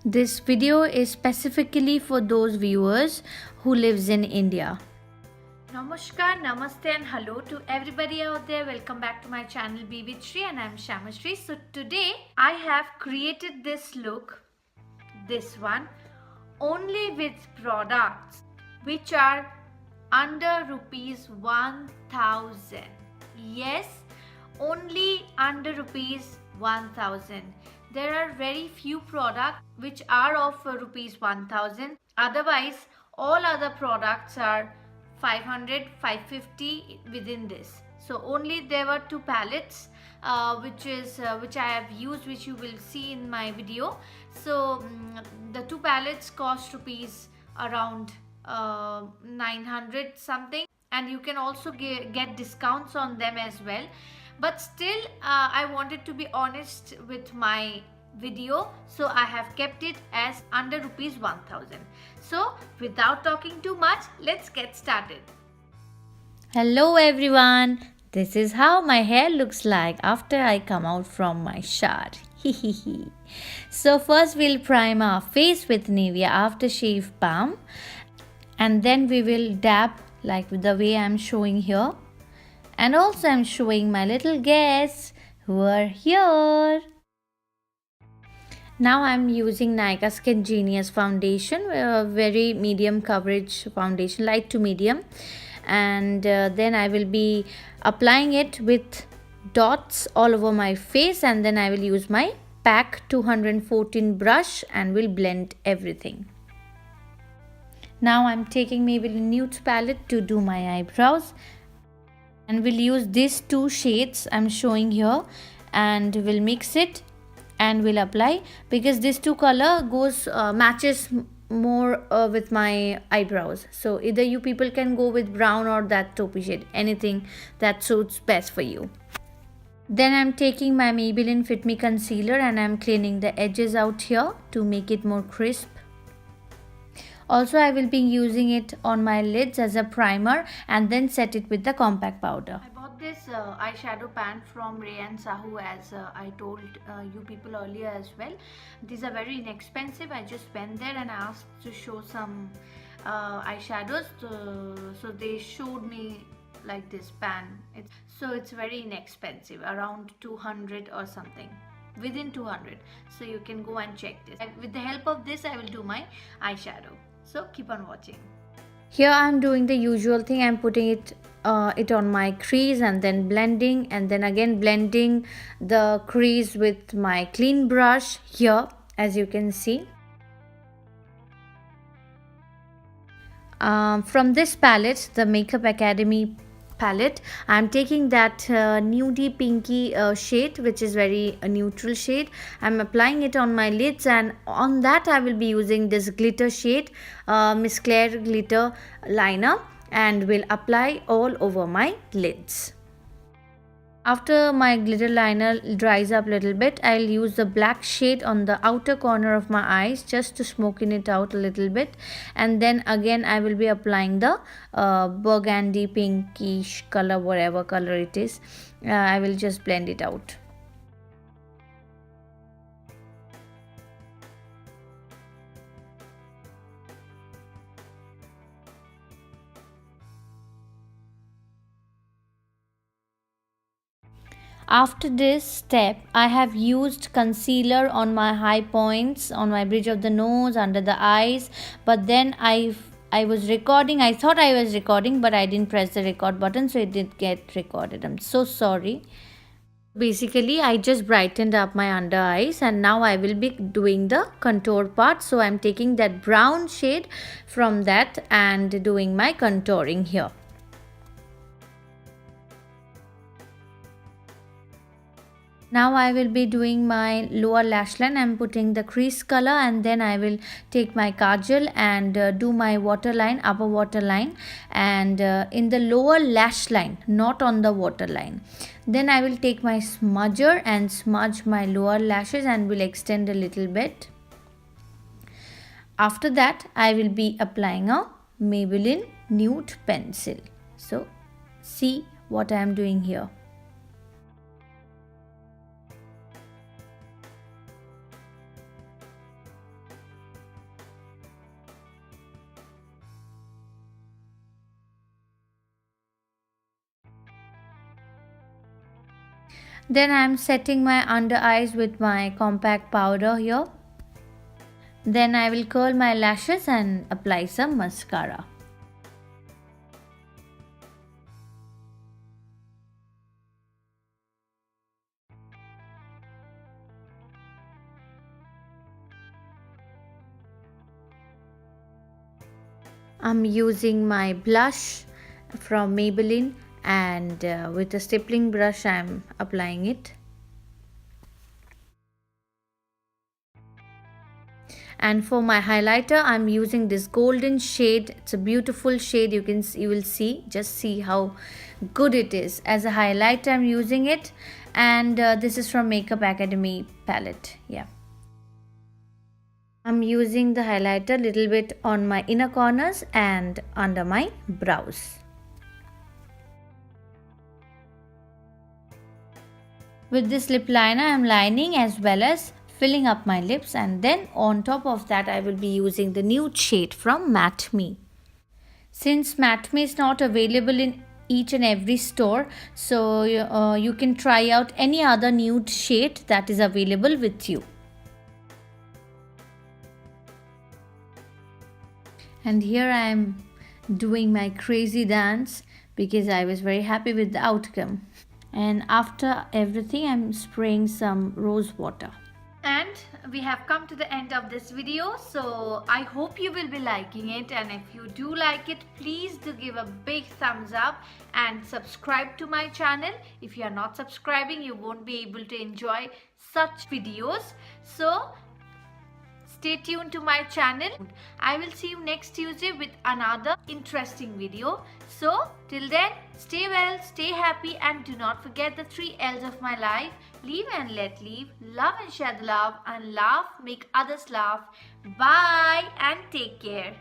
This video is specifically for those viewers who lives in India. Namaskar, namaste and hello to everybody out there. Welcome back to my channel Bewidshree and I'm SHYAMASREE. So today I have created this look, this one, only with products which are under rupees 1000. Yes, only under rupees 1000. There are very few products which are of rupees 1000. Otherwise, all other products are 500, 550 within this. So only there were two palettes which I have used, which you will see in my video. So the two palettes cost rupees around 900 something, and you can also get discounts on them as well. But still I wanted to be honest with my video, so I have kept it as under rupees 1000. So without talking too much, let's get started. Hello everyone, this is how my hair looks like after I come out from my shower. So first we'll prime our face with NIVEA aftershave balm, and then we will dab like the way I'm showing here. And also I'm showing my little guests who are here. Now I'm using NYKAA Skin Genius foundation, a very medium coverage foundation, light to medium. And then I will be applying it with dots all over my face, and then I will use my PAC 214 brush and will blend everything. Now I'm taking Maybelline Nude palette to do my eyebrows, and we'll use these two shades I'm showing here, and we'll mix it and we'll apply, because this two color goes matches more with my eyebrows. So either you people can go with brown or that taupey shade, anything that suits best for you. Then I'm taking my Maybelline Fit Me concealer and I'm cleaning the edges out here to make it more crisp. Also, I will be using it on my lids as a primer and then set it with the compact powder. I bought this eyeshadow pan from Ray and Sahu, as I told you people earlier as well. These are very inexpensive. I just went there and asked to show some eyeshadows. So they showed me like this pan. It's very inexpensive, around 200 or something. Within 200. So you can go and check this. With the help of this, I will do my eyeshadow. So keep on watching. Here I'm doing the usual thing. I'm putting it on my crease and then blending, and then again blending the crease with my clean brush here, as you can see. From this palette, the Makeup Academy palette, I'm taking that nudie pinky shade, which is very neutral shade. I'm applying it on my lids, and on that I will be using this glitter shade, Miss Claire glitter liner, and will apply all over my lids. After my glitter liner dries up a little bit, I'll use the black shade on the outer corner of my eyes just to smoken it out a little bit, and then again I will be applying the burgundy pinkish color, whatever color it is. I will just blend it out. After this step, I have used concealer on my high points, on my bridge of the nose, under the eyes, but then I was recording. I thought I was recording, but I didn't press the record button, so it didn't get recorded. I'm so sorry. Basically, I just brightened up my under eyes, and now I will be doing the contour part. So I'm taking that brown shade from that and doing my contouring here. Now I will be doing my lower lash line. I'm putting the crease color, and then I will take my kajal and do my waterline, upper waterline, and in the lower lash line, not on the waterline. Then I will take my smudger and smudge my lower lashes and will extend a little bit. After that, I will be applying a Maybelline Nude pencil. So see what I am doing here. Then I am setting my under eyes with my compact powder here. Then I will curl my lashes and apply some mascara. I'm using my blush from Maybelline and with a stippling brush I'm applying it. And for my highlighter I'm using this golden shade. It's a beautiful shade. You will see, just see how good it is. As a highlighter I'm using it, and this is from Makeup Academy palette. Yeah, I'm using the highlighter a little bit on my inner corners and under my brows. With this lip liner I'm lining as well as filling up my lips, and then on top of that I will be using the nude shade from LAKME. Since LAKME is not available in each and every store, so you can try out any other nude shade that is available with you. And here I am doing my crazy dance because I was very happy with the outcome. And after everything I'm spraying some rose water. And we have come to the end of this video, so I hope you will be liking it, and if you do like it, please do give a big thumbs up and subscribe to my channel. If you are not subscribing, you won't be able to enjoy such videos, so stay tuned to my channel. I will see you next Tuesday with another interesting video. So till then, stay well, stay happy, and do not forget the 3 L's of my life. Live and let live, love and share the love, and laugh, make others laugh. Bye and take care.